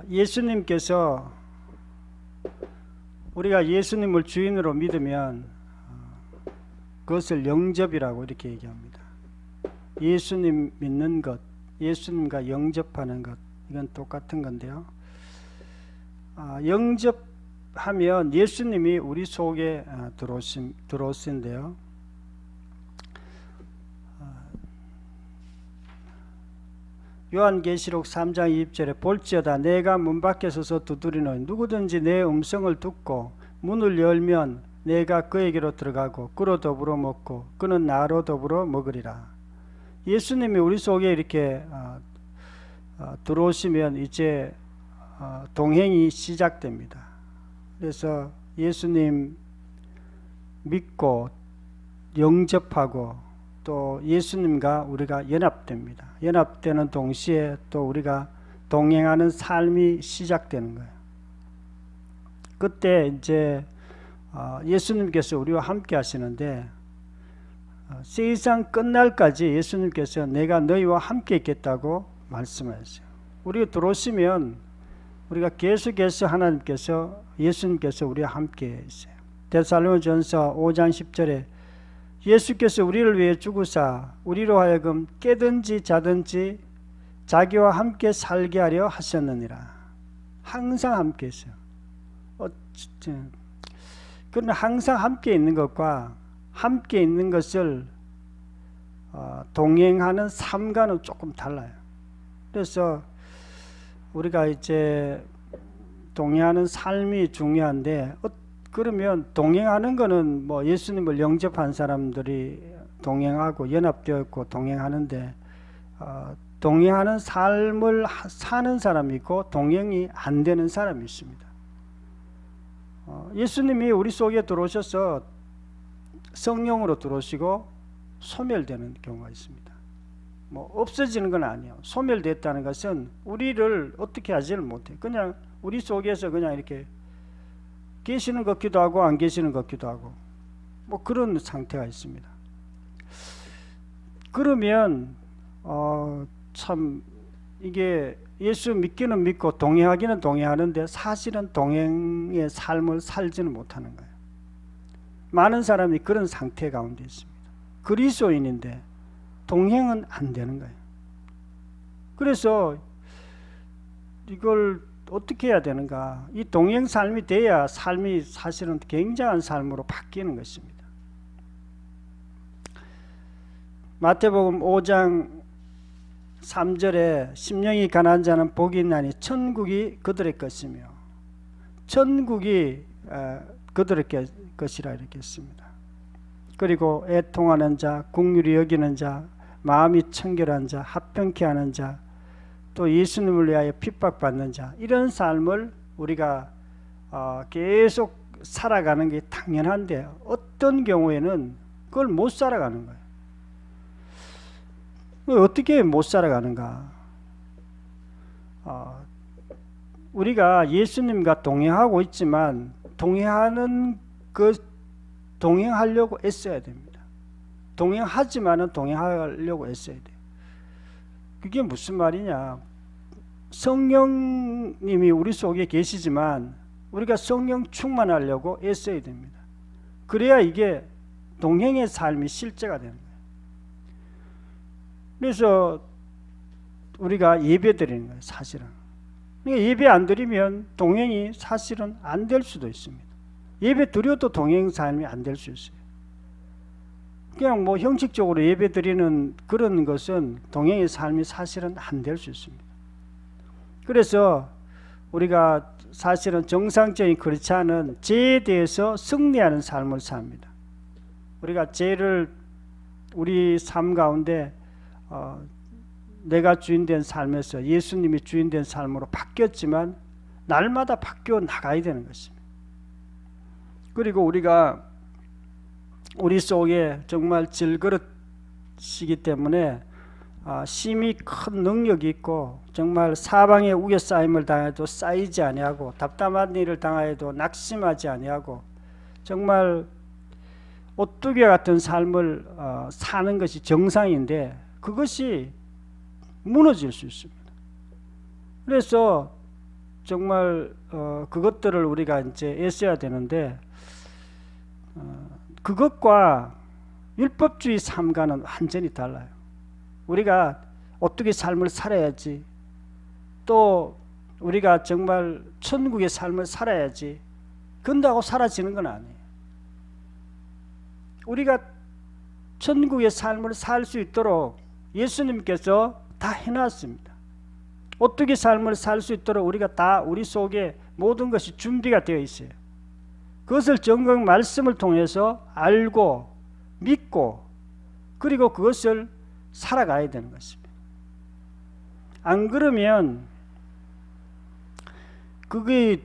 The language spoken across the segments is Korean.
예수님께서 우리가 예수님을 주인으로 믿으면 그것을 영접이라고 이렇게 얘기합니다. 예수님 믿는 것, 예수님과 영접하는 것, 이건 똑같은 건데요. 영접하면 예수님이 우리 속에 들어오신데요. 요한계시록 3장 20절에 볼지어다 내가 문 밖에 서서 두드리노니 누구든지 내 음성을 듣고 문을 열면 내가 그에게로 들어가고 그로 더불어 먹고 그는 나로 더불어 먹으리라. 예수님이 우리 속에 이렇게 들어오시면 이제 동행이 시작됩니다. 그래서 예수님 믿고 영접하고 또 예수님과 우리가 연합됩니다. 연합되는 동시에 또 우리가 동행하는 삶이 시작되는 거예요. 그때 이제 예수님께서 우리와 함께 하시는데 세상 끝날까지 예수님께서 내가 너희와 함께 있겠다고 말씀하셨어요. 우리가 들어오시면 우리가 계속해서 하나님께서 예수님께서 우리와 함께 있어요. 데살로니가전서 5장 10절에 예수께서 우리를 위해 죽으사 우리로 하여금 깨든지 자든지 자기와 함께 살게 하려 하셨느니라. 항상 함께 있어요. 그러나 항상 함께 있는 것과 함께 있는 것을 동행하는 삶과는 조금 달라요. 그래서 우리가 이제 동행하는 삶이 중요한데 그러면 동행하는 거는 뭐 예수님을 영접한 사람들이 동행하고 연합되어 있고 동행하는데 동행하는 삶을 사는 사람이 있고 동행이 안 되는 사람이 있습니다. 예수님이 우리 속에 들어오셔서 성령으로 들어오시고 소멸되는 경우가 있습니다. 뭐 없어지는 건 아니에요. 소멸됐다는 것은 우리를 어떻게 하지를 못해요. 그냥 우리 속에서 그냥 이렇게 계시는 것 같기도 하고 안 계시는 것 같기도 하고 뭐 그런 상태가 있습니다. 그러면 참 이게 예수 믿기는 믿고 동행하기는 동행하는데 사실은 동행의 삶을 살지는 못하는 거예요. 많은 사람이 그런 상태 가운데 있습니다. 그리스도인인데 동행은 안 되는 거예요. 그래서 이걸 어떻게 해야 되는가? 이 동행 삶이 돼야 삶이 사실은 굉장한 삶으로 바뀌는 것입니다. 마태복음 5장 3절에 심령이 가난한 자는 복이 있나니 천국이 그들의 것이며 천국이 그들의 것이라 이렇게 했습니다. 그리고 애통하는 자, 긍휼히 여기는 자, 마음이 청결한 자, 합병케 하는 자, 또 예수님을 위하여 핍박받는 자, 이런 삶을 우리가 계속 살아가는 게 당연한데 어떤 경우에는 그걸 못 살아가는 거예요. 어떻게 못 살아가는가? 우리가 예수님과 동행하고 있지만 동행하려고 애써야 됩니다. 동행하지만은 동행하려고 애써야 돼요. 그게 무슨 말이냐? 성령님이 우리 속에 계시지만 우리가 성령 충만하려고 애써야 됩니다. 그래야 이게 동행의 삶이 실제가 되는 거예요. 그래서 우리가 예배 드리는 거예요, 사실은. 그러니까 예배 안 드리면 동행이 사실은 안 될 수도 있습니다. 예배 드려도 동행 삶이 안 될 수 있어요. 그냥 뭐 형식적으로 예배 드리는 그런 것은 동행의 삶이 사실은 안 될 수 있습니다. 그래서 우리가 사실은 정상적인 그렇지 않은 죄에 대해서 승리하는 삶을 삽니다. 우리가 죄를 우리 삶 가운데 내가 주인된 삶에서 예수님이 주인된 삶으로 바뀌었지만 날마다 바뀌어 나가야 되는 것입니다. 그리고 우리가 우리 속에 정말 질그릇이기 때문에 심히 큰 능력이 있고 정말 사방에 우겨싸임을 당해도 쌓이지 아니하고 답답한 일을 당하여도 낙심하지 아니하고 정말 오뚜기 같은 삶을 사는 것이 정상인데 그것이 무너질 수 있습니다. 그래서 정말 그것들을 우리가 이제 애써야 되는데 그것과 율법주의 삶과는 완전히 달라요. 우리가 어떻게 삶을 살아야지, 또 우리가 정말 천국의 삶을 살아야지 그런다고 사라지는 건 아니에요. 우리가 천국의 삶을 살 수 있도록 예수님께서 다 해놨습니다. 어떻게 삶을 살 수 있도록 우리가 다 우리 속에 모든 것이 준비가 되어 있어요. 그것을 정강 말씀을 통해서 알고 믿고 그리고 그것을 살아가야 되는 것입니다. 안 그러면 그게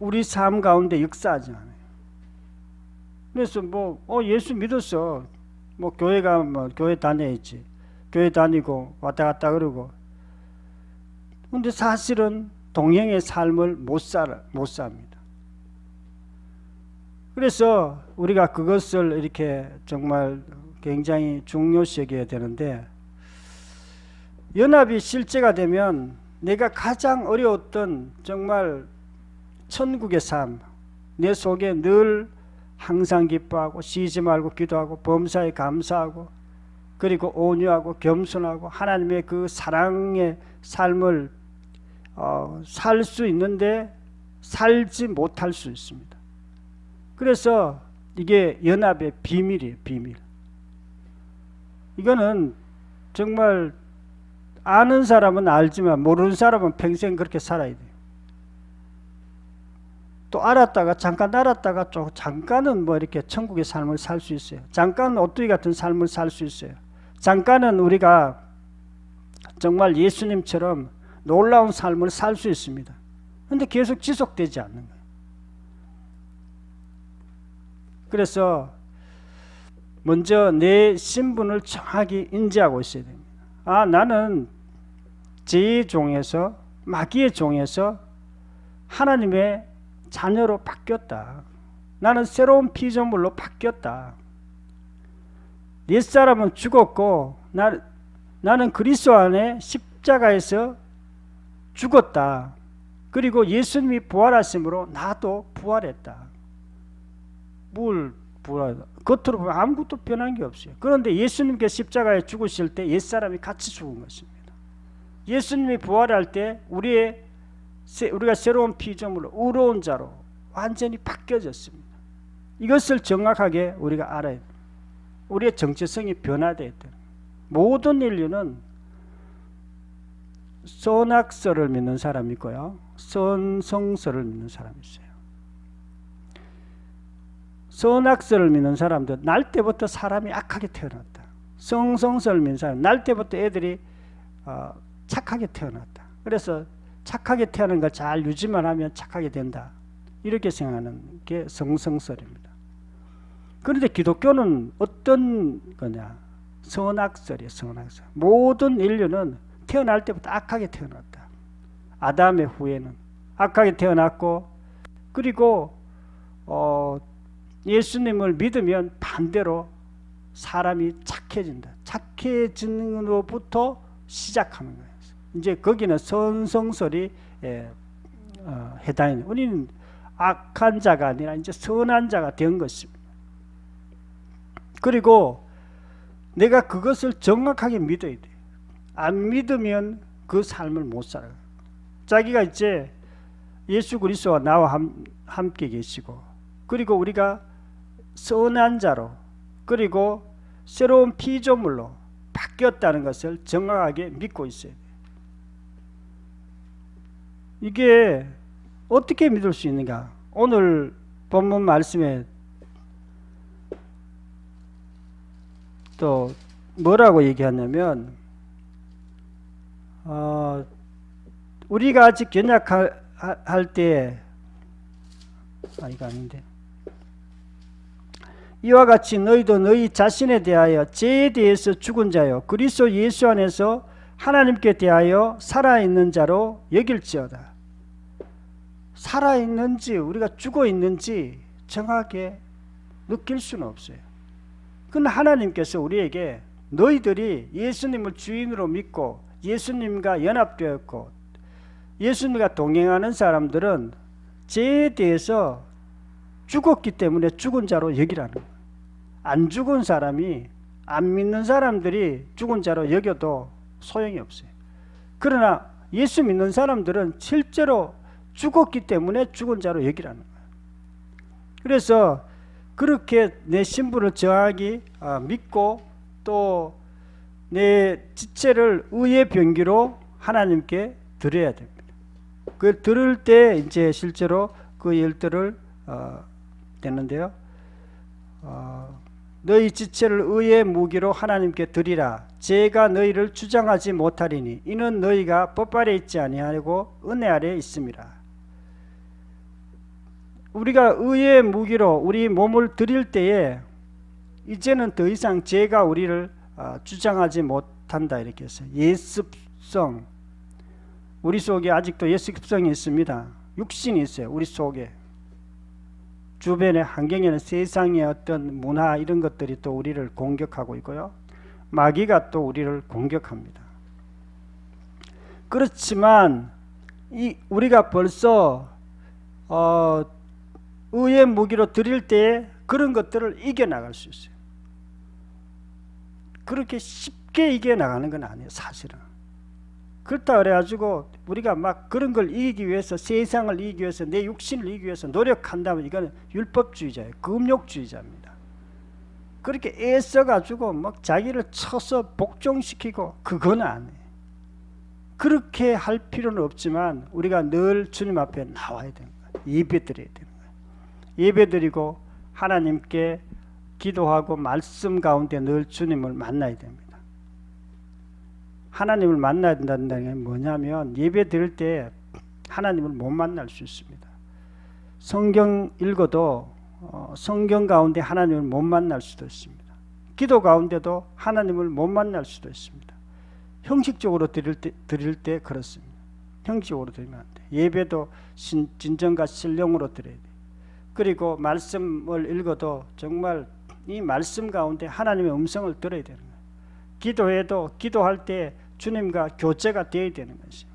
우리 삶 가운데 역사하지 않아요. 그래서 예수 믿었어. 교회가 교회 다녀야지. 교회 다니고 왔다 갔다 그러고. 근데 사실은 동행의 삶을 못 삽니다. 그래서 우리가 그것을 이렇게 정말 굉장히 중요시 여겨야 되는데, 연합이 실제가 되면 내가 가장 어려웠던 정말 천국의 삶, 내 속에 늘 항상 기뻐하고 쉬지 말고 기도하고 범사에 감사하고 그리고 온유하고 겸손하고 하나님의 그 사랑의 삶을 살 수 있는데 살지 못할 수 있습니다. 그래서 이게 연합의 비밀이에요. 비밀. 이거는 정말 아는 사람은 알지만 모르는 사람은 평생 그렇게 살아야 돼요. 또 알았다가 잠깐 알았다가 잠깐은 이렇게 천국의 삶을 살 수 있어요. 잠깐 오뚜기 같은 삶을 살 수 있어요. 잠깐은 우리가 정말 예수님처럼 놀라운 삶을 살 수 있습니다. 그런데 계속 지속되지 않는 거예요. 그래서 먼저 내 신분을 정확히 인지하고 있어야 됩니다. 나는 죄의 종에서, 마귀의 종에서 하나님의 자녀로 바뀌었다. 나는 새로운 피조물로 바뀌었다. 옛사람은 죽었고 나는 그리스도 안에 십자가에서 죽었다. 그리고 예수님이 부활하심으로 나도 부활했다. 겉으로 보면 아무것도 변한 게 없어요. 그런데 예수님께서 십자가에 죽으실 때 옛사람이 같이 죽은 것입니다. 예수님이 부활할 때 우리가 새로운 피조물로 의로운 자로 완전히 바뀌어졌습니다. 이것을 정확하게 우리가 알아야 돼요. 우리의 정체성이 변화되어야 돼요. 모든 인류는 선악설을 믿는 사람이 있고요, 선성설을 믿는 사람이 있어요. 선악설을 믿는 사람들, 날 때부터 사람이 악하게 태어났다. 성성설을 믿는 사람, 날 때부터 애들이 착하게 태어났다. 그래서 착하게 태어난 걸 잘 유지만 하면 착하게 된다. 이렇게 생각하는 게 성성설입니다. 그런데 기독교는 어떤 거냐? 선악설이에요. 선악설. 모든 인류는 태어날 때부터 악하게 태어났다. 아담의 후예는 악하게 태어났고, 그리고 예수님을 믿으면 반대로 사람이 착해진다. 착해지는 것부터 시작하는 거예요. 이제 거기는 선성설이 해당해요. 우리는 악한 자가 아니라 이제 선한 자가 된 것입니다. 그리고 내가 그것을 정확하게 믿어야 돼요. 안 믿으면 그 삶을 못 살아요. 자기가 이제 예수 그리스도와 나와 함께 계시고, 그리고 우리가 선한 자로, 그리고 새로운 피조물로 바뀌었다는 것을 정확하게 믿고 있어야 돼요. 이게 어떻게 믿을 수 있는가? 오늘 본문 말씀에 또 뭐라고 얘기하냐면, 우리가 아직 연약할 때, 이거 아닌데, 이와 같이 너희도 너희 자신에 대하여 죄에 대해서 죽은 자요 그리스도 예수 안에서 하나님께 대하여 살아있는 자로 여길지어다. 살아있는지 우리가 죽어있는지 정확하게 느낄 수는 없어요. 그러나 하나님께서 우리에게 너희들이 예수님을 주인으로 믿고 예수님과 연합되었고 예수님과 동행하는 사람들은 죄에 대해서 죽었기 때문에 죽은 자로 여기라는 거예요. 안 죽은 사람이, 안 믿는 사람들이 죽은 자로 여겨도 소용이 없어요. 그러나 예수 믿는 사람들은 실제로 죽었기 때문에 죽은 자로 여기라는 거예요. 그래서 그렇게 내 신분을 정확히 믿고 또 내 지체를 의의 병기로 하나님께 드려야 됩니다. 그 들을 때 이제 실제로 그 열들을 되는데요. 너희 지체를 의의 무기로 하나님께 드리라. 죄가 너희를 주장하지 못하리니 이는 너희가 법 아래 있지 아니하고 은혜 아래 있음이라. 우리가 의의 무기로 우리 몸을 드릴 때에 이제는 더 이상 죄가 우리를 주장하지 못한다 이렇게 했어요. 예습성, 우리 속에 아직도 예습성이 있습니다. 육신이 있어요. 우리 속에 주변의 환경에는 세상의 어떤 문화 이런 것들이 또 우리를 공격하고 있고요. 마귀가 또 우리를 공격합니다. 그렇지만 우리가 벌써 의의 무기로 드릴 때 그런 것들을 이겨나갈 수 있어요. 그렇게 쉽게 이겨나가는 건 아니에요. 사실은. 그렇다 그래가지고 우리가 막 그런 걸 이기기 위해서, 세상을 이기기 위해서, 내 육신을 이기기 위해서 노력한다면 이거는 율법주의자예요. 금욕주의자입니다. 그렇게 애써가지고 막 자기를 쳐서 복종시키고 그건 아니에요. 그렇게 할 필요는 없지만 우리가 늘 주님 앞에 나와야 되는 거예요. 예배드려야 되는 거예요. 예배드리고 하나님께 기도하고 말씀 가운데 늘 주님을 만나야 됩니다. 하나님을 만나야 된다는 게 뭐냐면 예배 드릴 때 하나님을 못 만날 수 있습니다. 성경 읽어도 성경 가운데 하나님을 못 만날 수도 있습니다. 기도 가운데도 하나님을 못 만날 수도 있습니다. 형식적으로 드릴 때 그렇습니다. 형식적으로 드리면 안 돼요. 예배도 진정과 신령으로 드려야 돼요. 그리고 말씀을 읽어도 정말 이 말씀 가운데 하나님의 음성을 들어야 되는 거예요. 기도해도 기도할 때 주님과 교제가 되어야 되는 것이죠.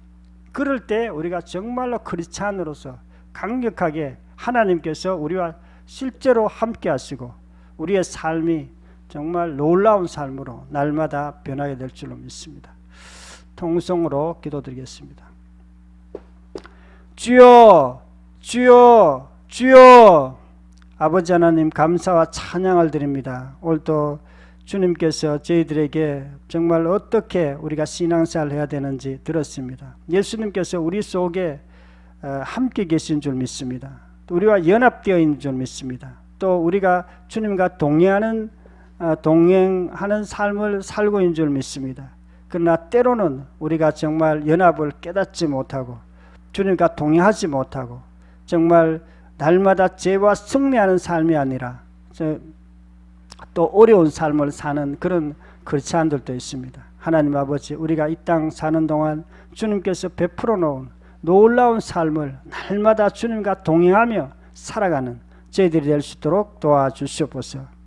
그럴 때 우리가 정말로 크리스찬으로서 강력하게 하나님께서 우리와 실제로 함께 하시고 우리의 삶이 정말 놀라운 삶으로 날마다 변하게 될 줄로 믿습니다. 통성으로 기도드리겠습니다. 주여, 주여, 주여. 아버지 하나님 감사와 찬양을 드립니다. 오늘도 주님께서 저희들에게 정말 어떻게 우리가 신앙생활을 해야 되는지 들었습니다. 예수님께서 우리 속에 함께 계신 줄 믿습니다. 또 우리와 연합되어 있는 줄 믿습니다. 또 우리가 주님과 동행하는 삶을 살고 있는 줄 믿습니다. 그러나 때로는 우리가 정말 연합을 깨닫지 못하고 주님과 동행하지 못하고 정말 날마다 죄와 승리하는 삶이 아니라 또 어려운 삶을 사는 그런 크리스찬들도 있습니다. 하나님 아버지, 우리가 이 땅 사는 동안 주님께서 베풀어 놓은 놀라운 삶을 날마다 주님과 동행하며 살아가는 저희들이 될 수 있도록 도와주시옵소서.